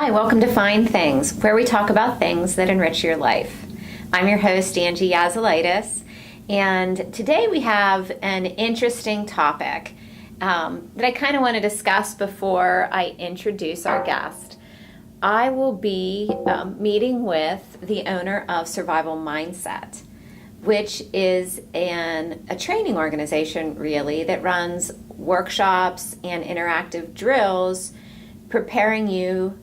Hi, welcome to FineThings, where we talk about things that enrich your life. I'm your host, Angie Yazilitis, and today we have an interesting topic that I kind of want to discuss before I introduce our guest. I will be meeting with the owner of Survival Mindset, which is a training organization, really, that runs workshops and interactive drills preparing you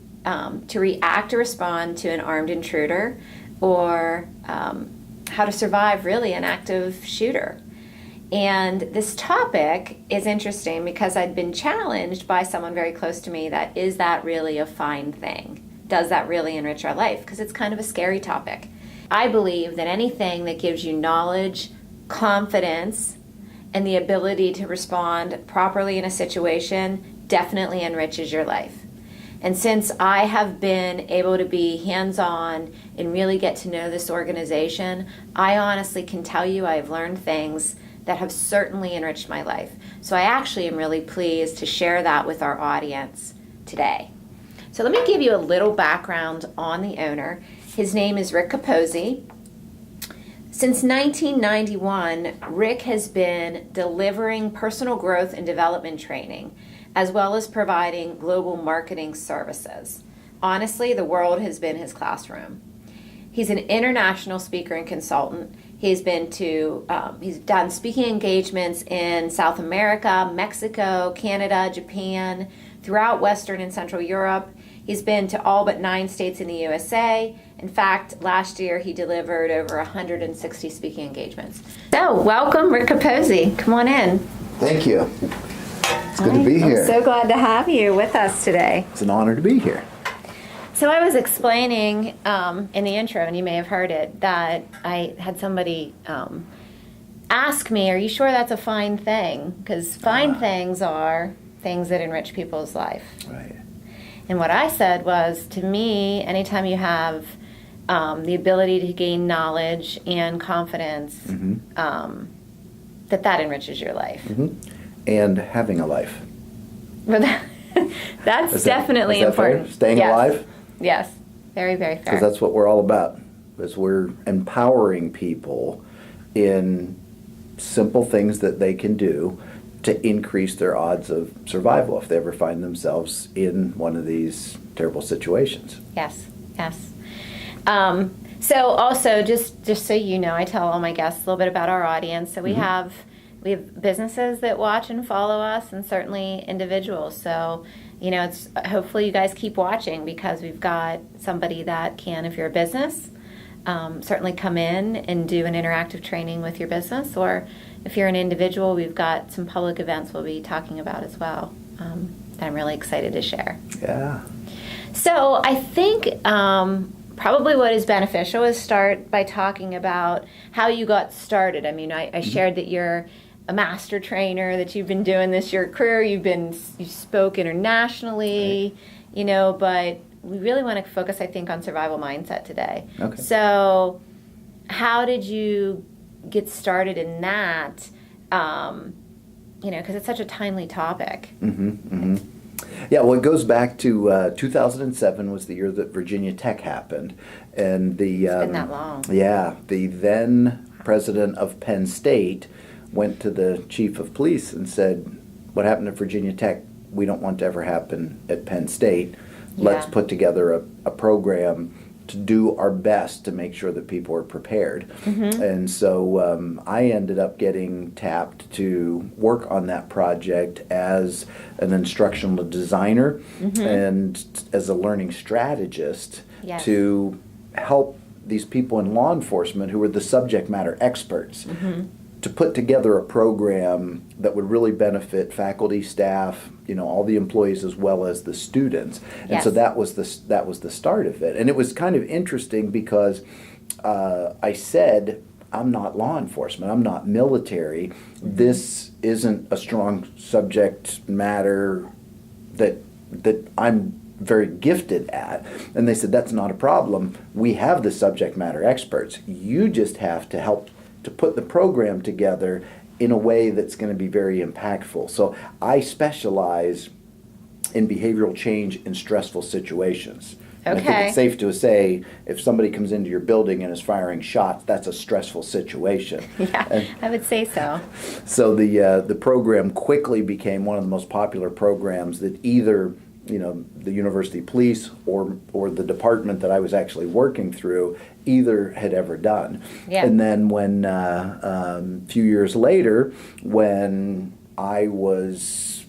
to react or respond to an armed intruder, or how to survive, really, an active shooter. And this topic is interesting because I'd been challenged by someone very close to me that, is that really a fine thing? Does that really enrich our life? Because it's kind of a scary topic. I believe that anything that gives you knowledge, confidence, and the ability to respond properly in a situation definitely enriches your life. And since I have been able to be hands-on and really get to know this organization, I honestly can tell you I have learned things that have certainly enriched my life. So I actually am really pleased to share that with our audience today. So let me give you a little background on the owner. His name is Rick Capozzi. Since 1991, Rick has been delivering personal growth and development training, as well as providing global marketing services. Honestly, the world has been his classroom. He's an international speaker and consultant. He's done speaking engagements in South America, Mexico, Canada, Japan, throughout Western and Central Europe. He's been to all but 9 states in the USA. In fact, last year he delivered over 160 speaking engagements. So, welcome, Rick Capozzi. Come on in. Thank you. It's good to be here. I'm so glad to have you with us today. It's an honor to be here. So I was explaining in the intro, and you may have heard it, that I had somebody ask me, are you sure that's a fine thing? Because fine things are things that enrich people's life. Right. And what I said was, to me, anytime you have the ability to gain knowledge and confidence, that enriches your life. Mm-hmm. And having a life. Well, that's definitely important. Fair? Staying alive? Yes, very, very fair. Because that's what we're all about. Is we're empowering people in simple things that they can do to increase their odds of survival if they ever find themselves in one of these terrible situations. Yes, yes. So also, just so you know, I tell all my guests a little bit about our audience. So we have businesses that watch and follow us, and certainly individuals. So, it's hopefully you guys keep watching, because we've got somebody that can, if you're a business, certainly come in and do an interactive training with your business, or if you're an individual, we've got some public events we'll be talking about as well that I'm really excited to share. Yeah. So I think probably what is beneficial is start by talking about how you got started. I mean, I shared that you're a master trainer, that you've been doing this your career, you spoke internationally, but we really want to focus, I think, on survival mindset today. Okay. So how did you get started in that? Because it's such a timely topic. Yeah, well, it goes back to 2007 was the year that Virginia Tech happened. And it's been that long. Yeah, the then president of Penn State went to the chief of police and said, what happened at Virginia Tech, we don't want to ever happen at Penn State. Let's put together a program to do our best to make sure that people are prepared. And so I ended up getting tapped to work on that project as an instructional designer and as a learning strategist to help these people in law enforcement who were the subject matter experts to put together a program that would really benefit faculty, staff, all the employees as well as the students. And so that was the start of it. And it was kind of interesting because I said, I'm not law enforcement, I'm not military. This isn't a strong subject matter that I'm very gifted at. And they said, that's not a problem. We have the subject matter experts. You just have to help to put the program together in a way that's going to be very impactful. So I specialize in behavioral change in stressful situations. And I think Okay. it's safe to say if somebody comes into your building and is firing shots, that's a stressful situation. Yeah, And I would say so. so the program quickly became one of the most popular programs that either the university police or the department that I was actually working through either had ever done. Yeah. And then when a few years later, when I was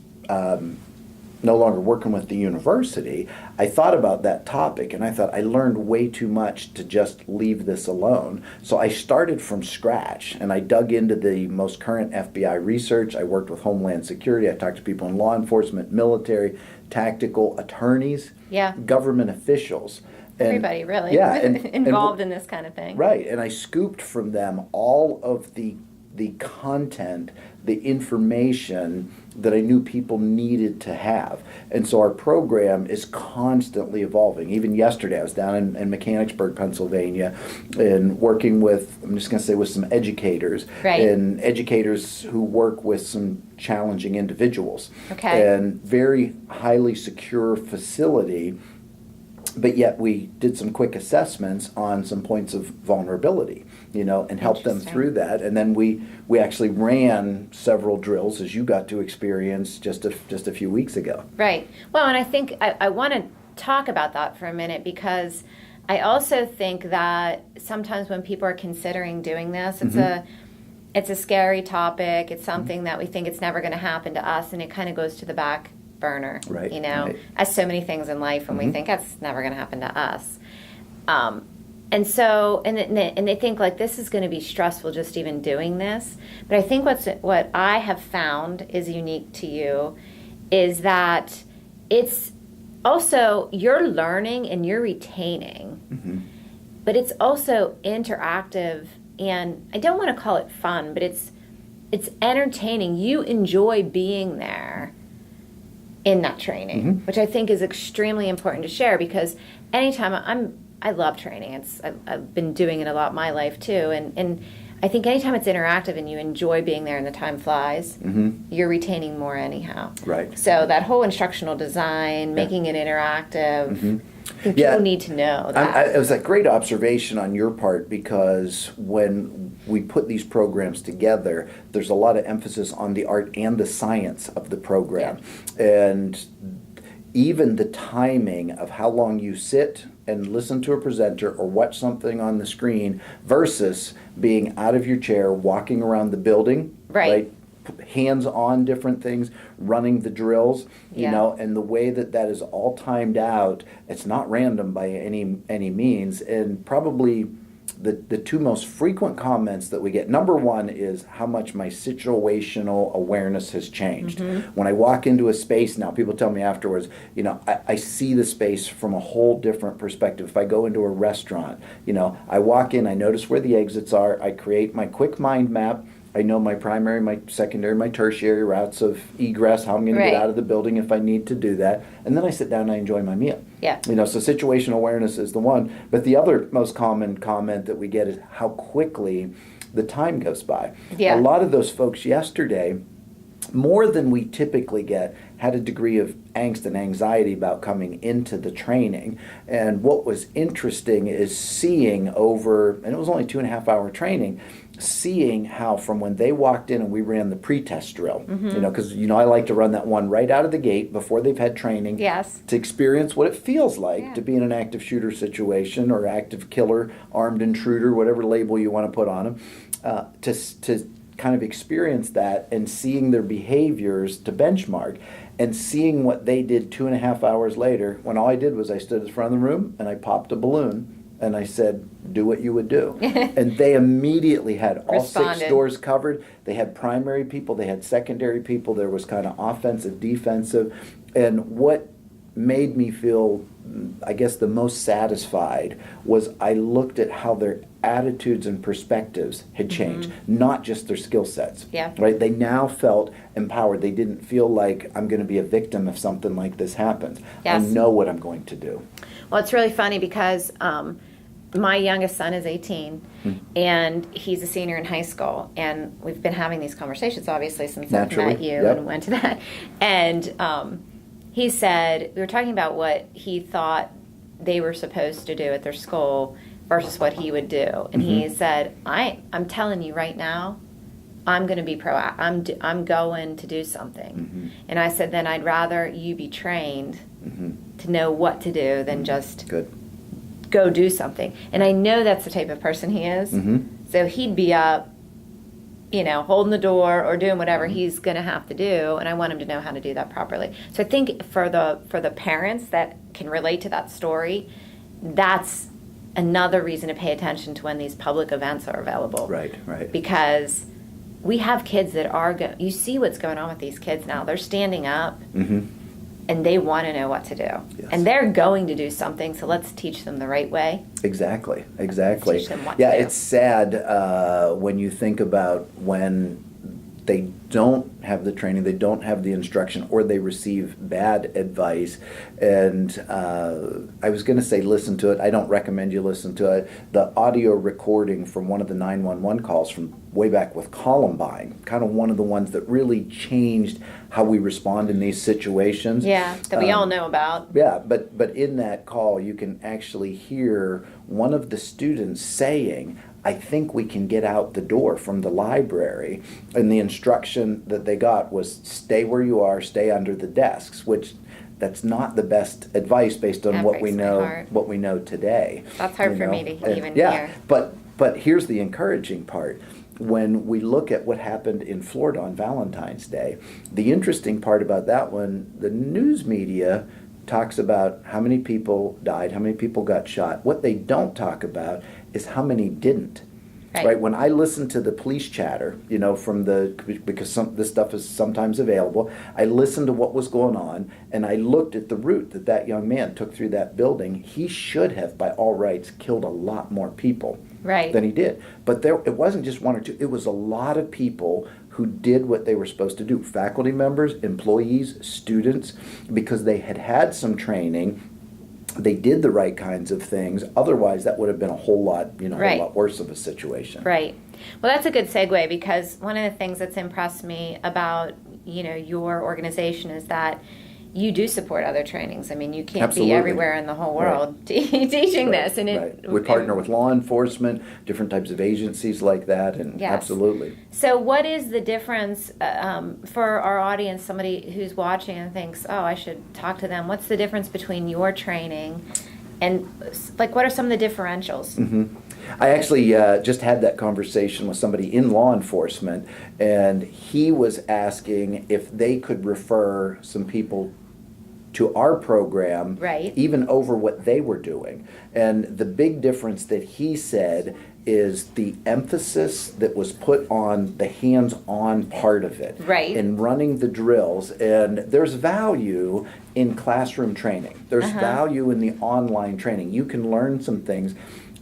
no longer working with the university, I thought about that topic and I thought I learned way too much to just leave this alone. So I started from scratch and I dug into the most current FBI research. I worked with Homeland Security. I talked to people in law enforcement, military, tactical, attorneys, Yeah. government officials. And- Everybody really yeah, involved in this kind of thing. Right, and I scooped from them all of the content, the information that I knew people needed to have. And so our program is constantly evolving. Even yesterday, I was down in Mechanicsburg, Pennsylvania, and working with, I'm just going to say, with some educators. Right. And educators who work with some challenging individuals. Okay. And very highly secure facility. But yet we did some quick assessments on some points of vulnerability, and helped them Interesting. through that. And then we actually ran several drills, as you got to experience just a few weeks ago. Right. Well, and I think I want to talk about that for a minute because I also think that sometimes when people are considering doing this, it's a scary topic. It's something that we think it's never going to happen to us, and it kind of goes to the back burner, Right, right. as so many things in life when we think that's never going to happen to us. And so, and they think like this is going to be stressful just even doing this. But I think what I have found is unique to you is that it's also you're learning and you're retaining, but it's also interactive, and I don't want to call it fun, but it's entertaining. You enjoy being there in that training, which I think is extremely important to share because anytime I love training. I've been doing it a lot in my life too, and I think anytime it's interactive and you enjoy being there and the time flies, you're retaining more anyhow. Right. So that whole instructional design, making it interactive, I think people need to know that. It was a great observation on your part because when we put these programs together, there's a lot of emphasis on the art and the science of the program. And even the timing of how long you sit and listen to a presenter or watch something on the screen versus being out of your chair, walking around the building, Right. hands on different things, running the drills, and the way that is all timed out, it's not random by any means. And probably the two most frequent comments that we get, number one is how much my situational awareness has changed. When I walk into a space now, people tell me afterwards, I see the space from a whole different perspective. If I go into a restaurant, I walk in, I notice where the exits are, I create my quick mind map. I know my primary, my secondary, my tertiary routes of egress, how I'm going to get out of the building if I need to do that. And then I sit down and I enjoy my meal. Yeah. So situational awareness is the one. But the other most common comment that we get is how quickly the time goes by. Yeah. A lot of those folks yesterday, more than we typically get, had a degree of angst and anxiety about coming into the training. And what was interesting is seeing over, and it was only 2.5 hour training, seeing how from when they walked in and we ran the pre-test drill, because I like to run that one right out of the gate before they've had training, Yes. to experience what it feels like to be in an active shooter situation or active killer, armed intruder, whatever label you want to put on them, to kind of experience that and seeing their behaviors to benchmark and seeing what they did 2.5 hours later when all I did was I stood in front of the room and I popped a balloon and I said, do what you would do. And they immediately had all Responded. 6 doors covered. They had primary people, they had secondary people, there was kind of offensive, defensive. And what made me feel, I guess, the most satisfied was I looked at how their attitudes and perspectives had changed, not just their skill sets. Yeah. Right? They now felt empowered. They didn't feel like I'm going to be a victim if something like this happens. Yes. I know what I'm going to do. Well, it's really funny because my youngest son is 18, and he's a senior in high school, and we've been having these conversations, obviously, since I've Naturally, met you yep. and went to that. And he said, we were talking about what he thought they were supposed to do at their school versus what he would do. And he said, I'm telling you right now, I'm going to be proactive. I'm going to do something. And I said, then I'd rather you be trained to know what to do than just go do something. And I know that's the type of person he is. So he'd be up, holding the door or doing whatever he's going to have to do, and I want him to know how to do that properly. So I think for the parents that can relate to that story, that's another reason to pay attention to when these public events are available. Right. Because we have kids that are you see what's going on with these kids now. They're standing up and they want to know what to do. Yes. And they're going to do something, so let's teach them the right way. Exactly. Teach them what to do. It's sad when you think about when they don't have the training, they don't have the instruction, or they receive bad advice. And I was going to say listen to it. I don't recommend you listen to it. The audio recording from one of the 911 calls from way back with Columbine, kind of one of the ones that really changed how we respond in these situations. Yeah, that we all know about. Yeah, but in that call, you can actually hear one of the students saying, I think we can get out the door from the library. And the instruction that they got was stay where you are, stay under the desks, which that's not the best advice based on what we know today. That's hard for me to even hear. But here's the encouraging part. When we look at what happened in Florida on Valentine's Day, the interesting part about that one, the news media talks about how many people died, how many people got shot. What they don't talk about is how many didn't. Right? When I listen to the police chatter, because this stuff is sometimes available, I listened to what was going on, and I looked at the route that young man took through that building. He should have, by all rights, killed a lot more people than he did. But it wasn't just one or two. It was a lot of people who did what they were supposed to do. Faculty members, employees, students, because they had some training. They did the right kinds of things. Otherwise, that would have been a whole lot, a lot worse of a situation. Right. Well, that's a good segue, because one of the things that's impressed me about, your organization is that you do support other trainings. I mean, you can't be everywhere in the whole world teaching this. And we partner with law enforcement, different types of agencies like that, and absolutely. So what is the difference for our audience, somebody who's watching and thinks, oh, I should talk to them? What's the difference between your training and, what are some of the differentials? I actually just had that conversation with somebody in law enforcement, and he was asking if they could refer some people to our program, even over what they were doing. And the big difference that he said is the emphasis that was put on the hands-on part of it, in running the drills. And there's value in classroom training. There's value in the online training. You can learn some things.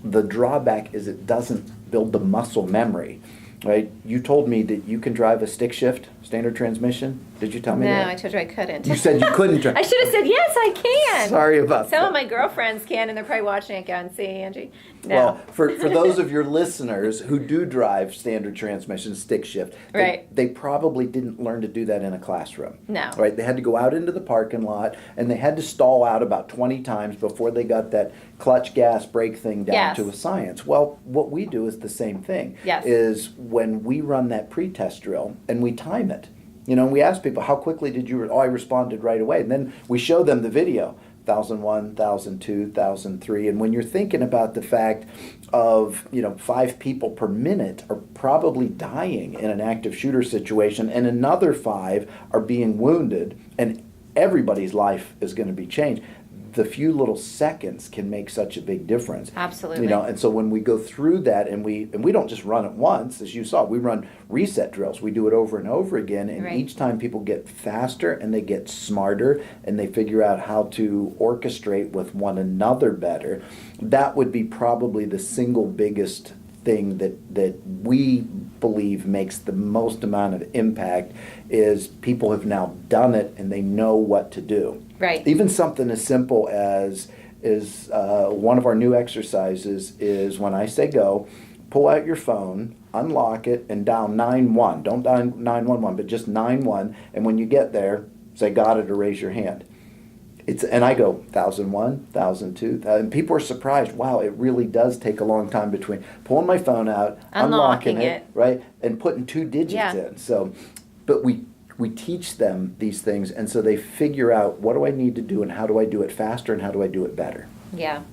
The drawback is it doesn't build the muscle memory. Right? You told me that you can drive a stick shift, standard transmission. Did you tell me that? No, I told you I couldn't. You said you couldn't drive. I should have said, yes, I can. Sorry about that. Some of my girlfriends can, and they're probably watching it going, see, Angie. No. Well, for those of your listeners who do drive standard transmission, stick shift, they probably didn't learn to do that in a classroom. No. Right? They had to go out into the parking lot, and they had to stall out about 20 times before they got that clutch, gas, brake thing down to a science. Well, what we do is the same thing. Is when we run that pre-test drill, and we time it. We ask people, how quickly did you, I responded right away. And then we show them the video, 1001, 1002, 1003. And when you're thinking about the fact of, 5 people per minute are probably dying in an active shooter situation, and another 5 are being wounded, and everybody's life is going to be changed. The few little seconds can make such a big difference. Absolutely. And so when we go through that, and we don't just run it once, as you saw, we run reset drills. We do it over and over again, and each time people get faster and they get smarter and they figure out how to orchestrate with one another better. That would be probably the single biggest thing that we believe makes the most amount of impact, is people have now done it and they know what to do. Even something as simple as one of our new exercises is when I say go, pull out your phone, unlock it, and dial 911. Don't dial 911, but just 911. And when you get there, say got it or raise your hand. And I go 1001, 1002, and people are surprised. Wow, it really does take a long time between pulling my phone out, unlocking it, right, and putting 2 digits in. So, but we teach them these things, and so they figure out, what do I need to do, and how do I do it faster, and how do I do it better. Yeah.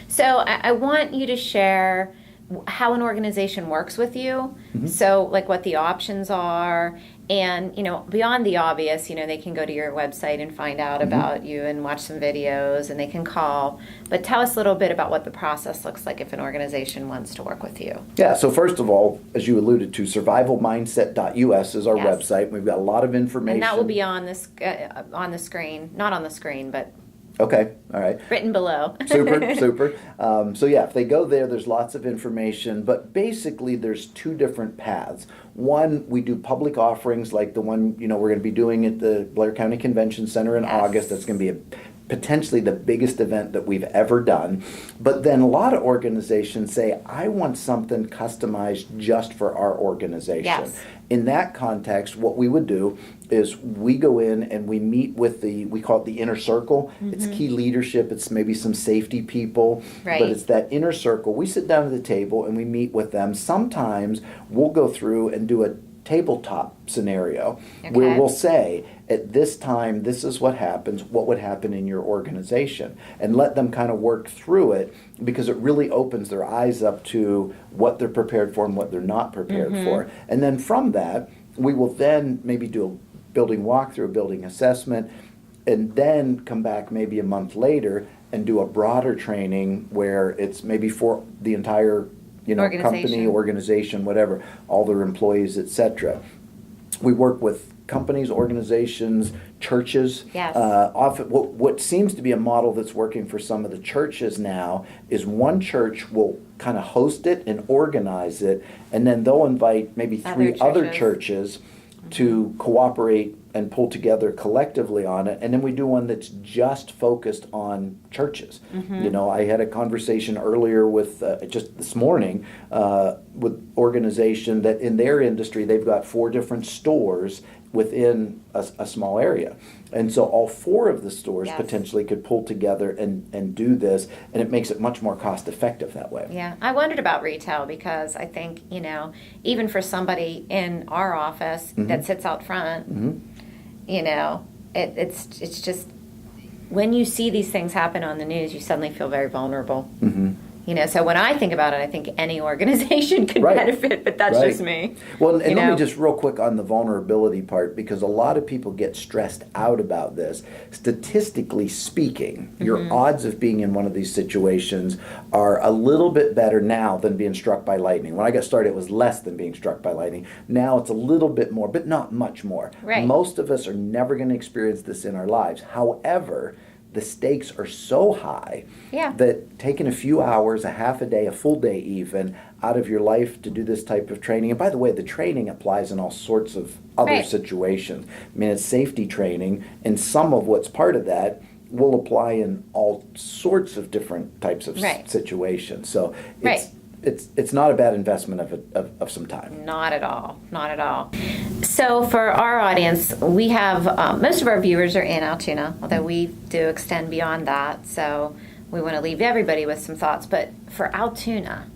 So I want you to share how an organization works with you. Mm-hmm. So like what the options are, and beyond the obvious, they can go to your website and find out mm-hmm. about you and watch some videos, and they can call. But tell us a little bit about what the process looks like if an organization wants to work with you. Yeah, so first of all, as you alluded to, survivalmindset.us is our website. We've got a lot of information. And that will be on this on the screen, not on the screen, but okay, all right. Written below. Super. So yeah, if they go there, there's lots of information, but basically there's 2 different paths. One, we do public offerings like the one, we're going to be doing at the Blair County Convention Center in August. That's going to be potentially the biggest event that we've ever done. But then a lot of organizations say, I want something customized just for our organization. Yes. In that context, what we would do is we go in and we meet with we call it the inner circle. Mm-hmm. It's key leadership. It's maybe some safety people. Right. But it's that inner circle. We sit down at the table and we meet with them. Sometimes we'll go through and do a tabletop scenario where we'll say, at this time, this is what happens, what would happen in your organization, and let them kind of work through it, because it really opens their eyes up to what they're prepared for and what they're not prepared mm-hmm. for. And then from that, we will then maybe do a building walkthrough, a building assessment, and then come back maybe a month later and do a broader training where it's maybe for the entire company, organization, whatever, all their employees, etc. We work with companies, organizations, churches. Yes. Often, what seems to be a model that's working for some of the churches now is one church will kind of host it and organize it, and then they'll invite maybe 3 other churches to cooperate and pull together collectively on it, and then we do one that's just focused on churches. Mm-hmm. I had a conversation earlier with just this morning with organization that in their industry they've got 4 different stores within a small area, and so all 4 of the stores potentially could pull together and do this, and it makes it much more cost effective that way. Yeah, I wondered about retail because I think even for somebody in our office mm-hmm. that sits out front. Mm-hmm. It's just when you see these things happen on the news, you suddenly feel very vulnerable. Mm-hmm. So when I think about it, I think any organization could benefit, but that's just me. Well, and let me just real quick on the vulnerability part, because a lot of people get stressed out about this. Statistically speaking, mm-hmm. your odds of being in one of these situations are a little bit better now than being struck by lightning. When I got started, it was less than being struck by lightning. Now it's a little bit more, but not much more. Right. Most of us are never going to experience this in our lives. However, the stakes are so high that taking a few hours, a half a day, a full day even, out of your life to do this type of training. And by the way, the training applies in all sorts of other situations. I mean, it's safety training, and some of what's part of that will apply in all sorts of different types of situations. So it's not a bad investment of some time. Not at all. So for our audience, we have most of our viewers are in Altoona, although we do extend beyond that. So we want to leave everybody with some thoughts. But for Altoona,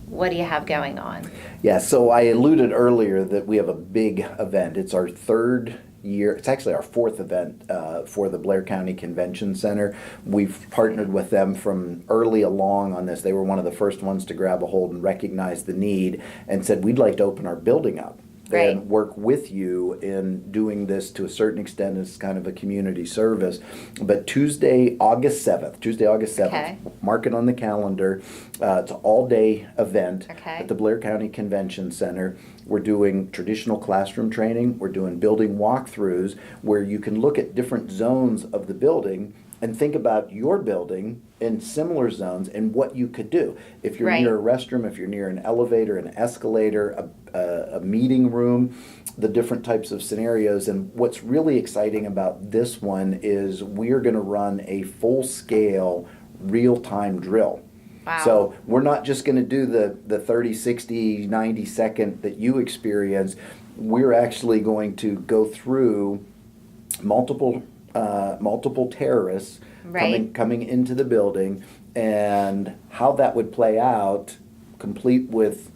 what do you have going on? Yeah, so I alluded earlier that we have a big event. It's our 3rd year. It's actually our 4th event for the Blair County Convention Center. We've partnered with them from early along on this. They were one of the first ones to grab a hold and recognize the need and said, we'd like to open our building up and work with you in doing this to a certain extent as kind of a community service. But Tuesday, August 7th, mark it on the calendar. It's an all-day event at the Blair County Convention Center. We're doing traditional classroom training. We're doing building walkthroughs where you can look at different zones of the building and think about your building in similar zones and what you could do. If you're near a restroom, if you're near an elevator, an escalator, a meeting room, the different types of scenarios. And what's really exciting about this one is we're going to run a full-scale real-time drill. Wow. So we're not just going to do the 30, 60, 90 second that you experience. We're actually going to go through multiple multiple terrorists Right. coming into the building, and how that would play out, complete with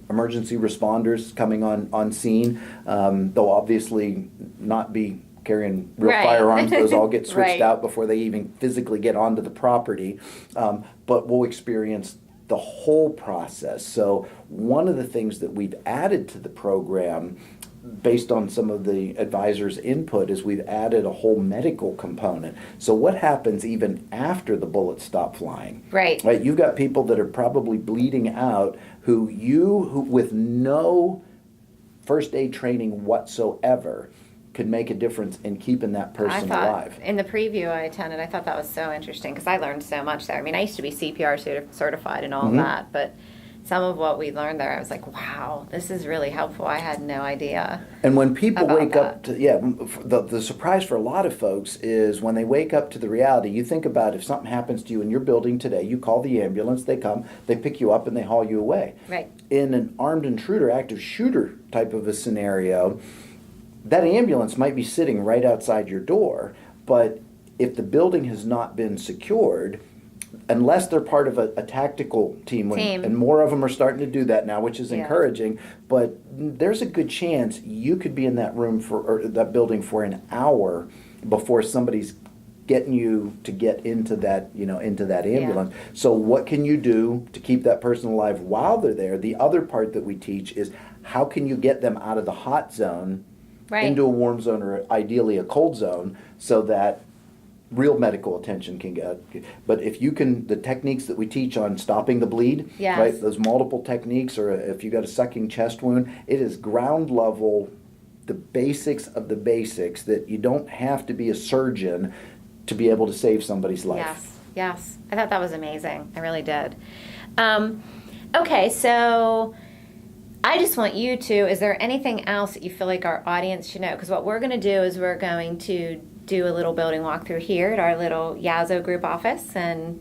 emergency responders coming on scene. They'll obviously not be carrying real Right. firearms. Those all get switched Right. out before they even physically get onto the property. But we'll experience the whole process. So one of the things that we've added to the program, based on some of the advisors' input, is we've added a whole medical component. So what happens even after the bullets stop flying? Right. Right, you've got people that are probably bleeding out who with no first aid training whatsoever could make a difference in keeping that I person thought alive. in the preview I attended, I thought that was so interesting because I learned so much there. I mean, I used to be CPR certified and all of that, but some of what we learned there, I was like, wow, this is really helpful. I had no idea. And when people about wake up to, the surprise for a lot of folks is when they wake up to the reality. You think about if something happens to you in your building today, you call the ambulance, they come, they pick you up, and they haul you away. Right. In an armed intruder, active shooter type of a scenario, that ambulance might be sitting right outside your door, but if the building has not been secured, unless they're part of a tactical team, and more of them are starting to do that now, which is encouraging, but there's a good chance you could be in that room or that building for an hour before somebody's getting you to get into that ambulance. So what can you do to keep that person alive while they're there? The other part that we teach is how can you get them out of the hot zone into a warm zone, or ideally a cold zone, so that real medical attention can get. But if you can, the techniques that we teach on stopping the bleed, right? Those multiple techniques, or if you got a sucking chest wound, it is ground level, the basics of the basics, that you don't have to be a surgeon to be able to save somebody's life. Yes. I thought that was amazing. I really did. Okay, so I just want you to, is there anything else that you feel like our audience should know? Because what we're going to do is we're going to do a little building walkthrough here at our little Yazzo group office, and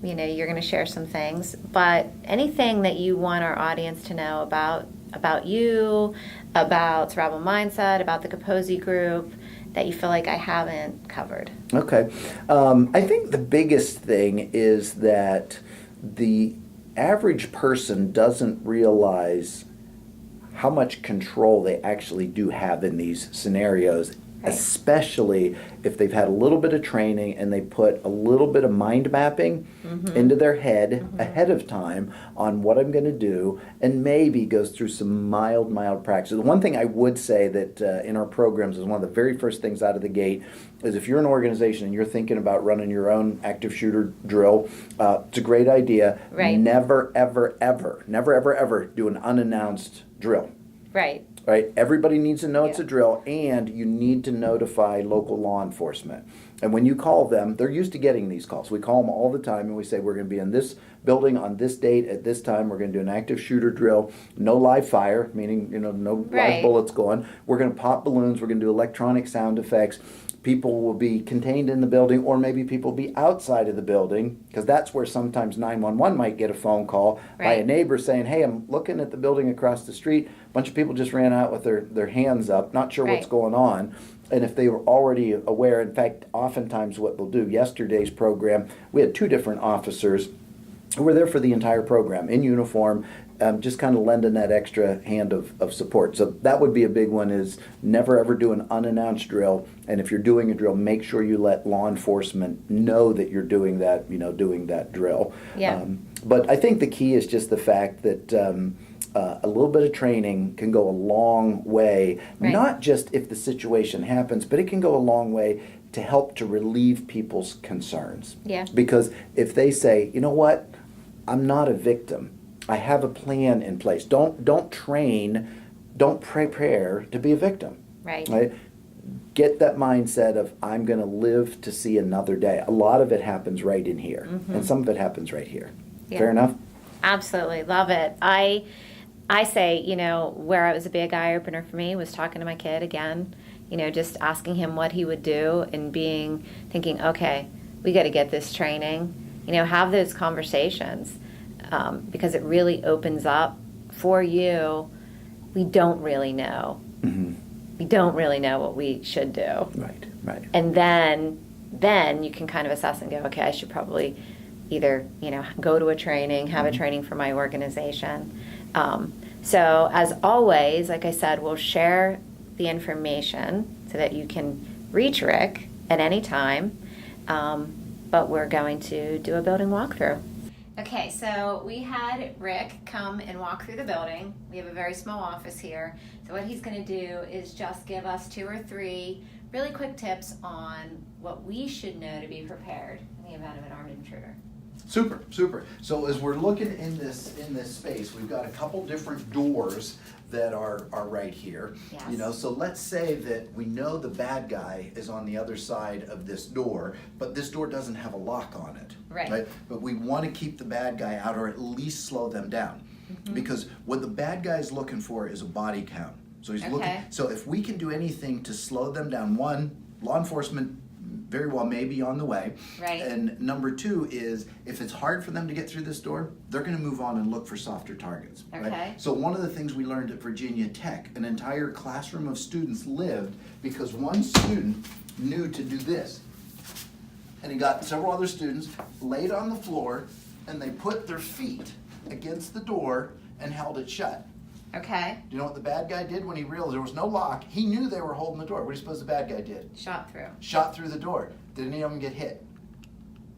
you're going to share some things. But anything that you want our audience to know about you, about Survival Mindset, about the Kaposi group, that you feel like I haven't covered? Okay. I think the biggest thing is that the average person doesn't realize how much control they actually do have in these scenarios, especially if they've had a little bit of training and they put a little bit of mind mapping into their head ahead of time on what I'm going to do, and maybe goes through some mild practice. The one thing I would say that in our programs is one of the very first things out of the gate is, if you're an organization and you're thinking about running your own active shooter drill, it's a great idea. Never, ever, ever do an unannounced drill. Right? Everybody needs to know it's a drill, and you need to notify local law enforcement. And when you call them, they're used to getting these calls. We call them all the time, and we say, we're going to be in this building on this date at this time. We're going to do an active shooter drill. No live fire, meaning no live bullets going. We're going to pop balloons. We're going to do electronic sound effects. People will be contained in the building, or maybe people will be outside of the building, because that's where sometimes 911 might get a phone call by a neighbor saying, hey, I'm looking at the building across the street. A bunch of people just ran out with their hands up, not sure what's going on. And if they were already aware, in fact, oftentimes what they'll do, yesterday's program, we had 2 different officers who were there for the entire program in uniform, just kind of lending that extra hand of support. So that would be a big one, is never ever do an unannounced drill. And if you're doing a drill, make sure you let law enforcement know that you're doing that, doing that drill. But I think the key is just the fact that a little bit of training can go a long way, not just if the situation happens, but it can go a long way to help to relieve people's concerns. Because if they say, you know what, I'm not a victim, I have a plan in place. Don't prepare to be a victim. Right? Get that mindset of, I'm going to live to see another day. A lot of it happens right in here, and some of it happens right here. Fair enough? Absolutely. Love it. I say, where it was a big eye-opener for me was talking to my kid again, just asking him what he would do, and thinking, okay, we got to get this training, have those conversations, because it really opens up for you. We don't really know. We don't really know what we should do. Right. Right. And then you can kind of assess and go, okay, I should probably either, go to a training, have a training for my organization. So as always, like I said, we'll share the information so that you can reach Rick at any time. But we're going to do a building walkthrough. Okay, so we had Rick come and walk through the building. We have a very small office here. So what he's going to do is just give us 2 or 3 really quick tips on what we should know to be prepared in the event of an armed intruder. Super, super. So as we're looking in this space, we've got a couple different doors that are right here. Yes. So let's say that we know the bad guy is on the other side of this door, but this door doesn't have a lock on it. Right. But we want to keep the bad guy out, or at least slow them down. Because what the bad guy is looking for is a body count. So he's looking. So if we can do anything to slow them down, one, law enforcement very well may be on the way. Right. And number 2 is, if it's hard for them to get through this door, they're going to move on and look for softer targets. Okay. Right? So one of the things we learned at Virginia Tech, an entire classroom of students lived because one student knew to do this. And he got several other students laid on the floor, and they put their feet against the door and held it shut. Okay. Do you know what the bad guy did when he realized there was no lock? He knew they were holding the door. What do you suppose the bad guy did? Shot through. Shot through the door. Did any of them get hit?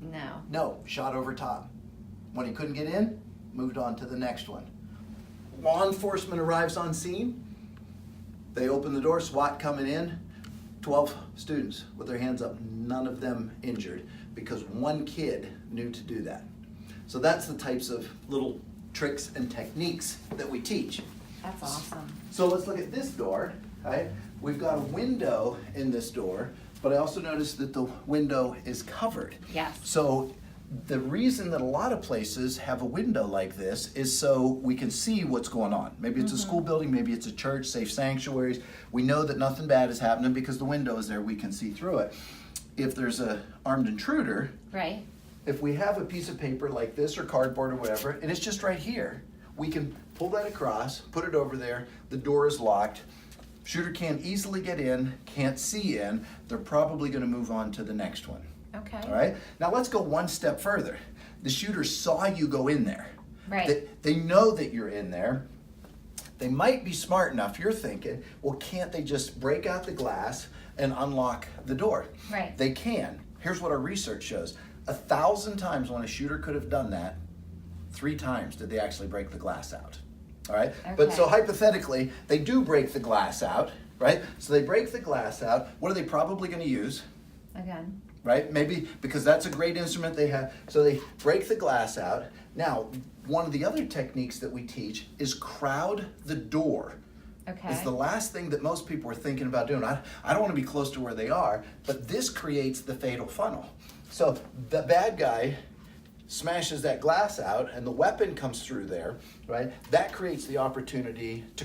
No. No, shot over top. When he couldn't get in, moved on to the next one. Law enforcement arrives on scene. They open the door, SWAT coming in. 12 students with their hands up, none of them injured, because one kid knew to do that. So that's the types of little tricks and techniques that we teach. That's awesome. So let's look at this door, right? We've got a window in this door, but I also noticed that the window is covered. Yes. So the reason that a lot of places have a window like this is so we can see what's going on. Maybe it's a school building, maybe it's a church, safe sanctuaries. We know that nothing bad is happening because the window is there, we can see through it. If there's an armed intruder, Right. if we have a piece of paper like this or cardboard or whatever, and it's just right here, we can pull that across, put it over there, the door is locked, shooter can't easily get in, can't see in, they're probably gonna move on to the next one. Okay. All right, now let's go one step further. The shooter saw you go in there. Right. They know that you're in there. They might be smart enough, you're thinking, well, can't they just break out the glass and unlock the door? Right. They can. Here's what our research shows. 1,000 times when a shooter could have done that, 3 times did they actually break the glass out. All right? But so Okay. hypothetically, they do break the glass out, right? So they break the glass out. What are they probably going to use? Again. Right? Maybe because that's a great instrument they have. So they break the glass out. Now, one of the other techniques that we teach is crowd the door. Okay. It's the last thing that most people are thinking about doing. I don't want to be close to where they are, but this creates the fatal funnel. So the bad guy smashes that glass out and the weapon comes through there, right? That creates the opportunity to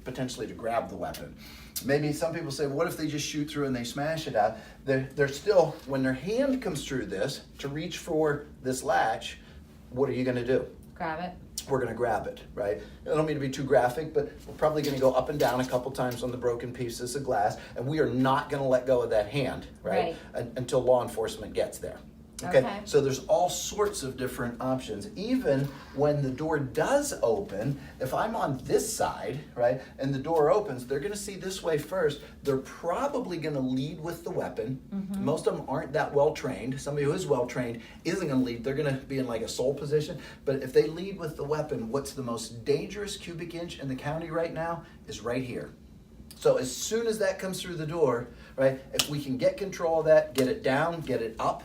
potentially grab the weapon. Maybe some people say, well, what if they just shoot through and they smash it out? They're still, when their hand comes through this to reach for this latch, what are you going to do? Grab it. We're going to grab it, right? I don't mean to be too graphic, but we're probably going to go up and down a couple times on the broken pieces of glass, and we are not going to let go of that hand, right? Until law enforcement gets there. Okay, so there's all sorts of different options. Even when the door does open, if I'm on this side, right, and the door opens, they're going to see this way first. They're probably going to lead with the weapon. Most of them aren't that well trained. Somebody who is well trained isn't going to lead. They're going to be in like a sole position. But if they lead with the weapon, what's the most dangerous cubic inch in the county right now is right here. So as soon as that comes through the door, right, if we can get control of that, get it down, get it up.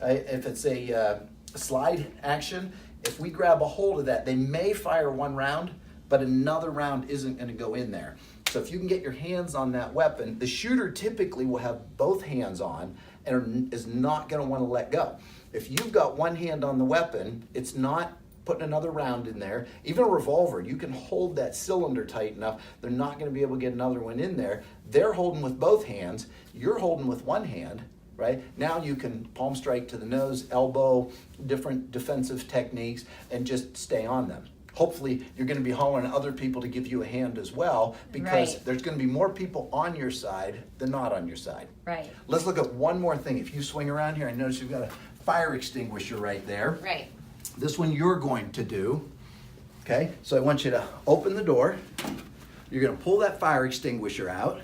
If it's a slide action, if we grab a hold of that, they may fire one round, but another round isn't going to go in there. So if you can get your hands on that weapon, the shooter typically will have both hands on and is not going to want to let go. If you've got one hand on the weapon, it's not putting another round in there. Even a revolver, you can hold that cylinder tight enough, they're not going to be able to get another one in there. They're holding with both hands, you're holding with one hand. Right? Now you can palm strike to the nose, elbow, different defensive techniques, and just stay on them. hopefully you're going to be hollering at other people to give you a hand as well, because Right. there's going to be more people on your side than not on your side. Right. Let's look at one more thing. If you swing around here, I notice you've got a fire extinguisher right there. Right. This one you're going to do. Okay, so I want you to open the door. You're going to pull that fire extinguisher out.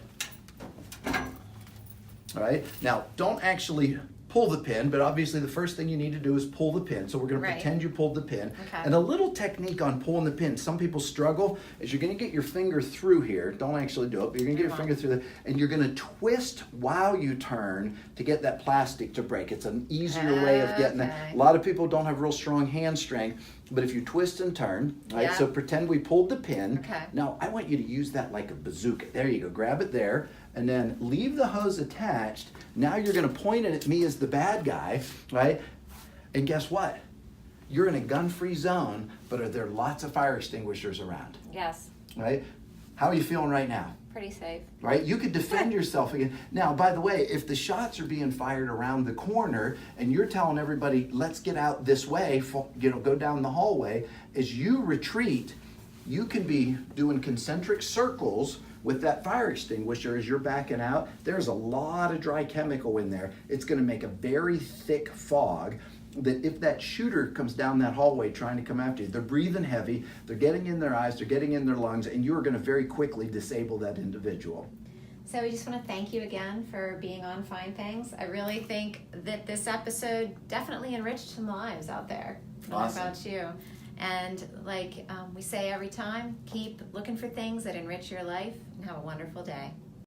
All right, now don't actually pull the pin, but obviously the first thing you need to do is pull the pin. So we're going to Right. pretend you pulled the pin. Okay. And a little technique on pulling the pin, some people struggle, is you're going to get your finger through here. Don't actually do it, but you're going to get your finger through there, and you're going to twist while you turn to get that plastic to break. It's an easier way of getting that. Okay. A lot of people don't have real strong hand strength, but if you twist and turn, right? Yeah. So pretend we pulled the pin. Okay. Now I want you to use that like a bazooka. There you go. Grab it there, and then leave the hose attached. Now you're going to point it at me as the bad guy, right? And guess what? You're in a gun-free zone, but are there lots of fire extinguishers around, Yes. right? How are you feeling right now? Pretty safe. Right? You could defend yourself again. Now, by the way, if the shots are being fired around the corner and you're telling everybody, let's get out this way, go down the hallway, as you retreat, you can be doing concentric circles with that fire extinguisher as you're backing out. There's a lot of dry chemical in there. It's going to make a very thick fog that if that shooter comes down that hallway trying to come after you, they're breathing heavy, they're getting in their eyes, they're getting in their lungs, and you're going to very quickly disable that individual. So we just want to thank you again for being on FineThings. I really think that this episode definitely enriched some lives out there. I don't know Awesome. about you. And like we say every time, keep looking for things that enrich your life, and have a wonderful day.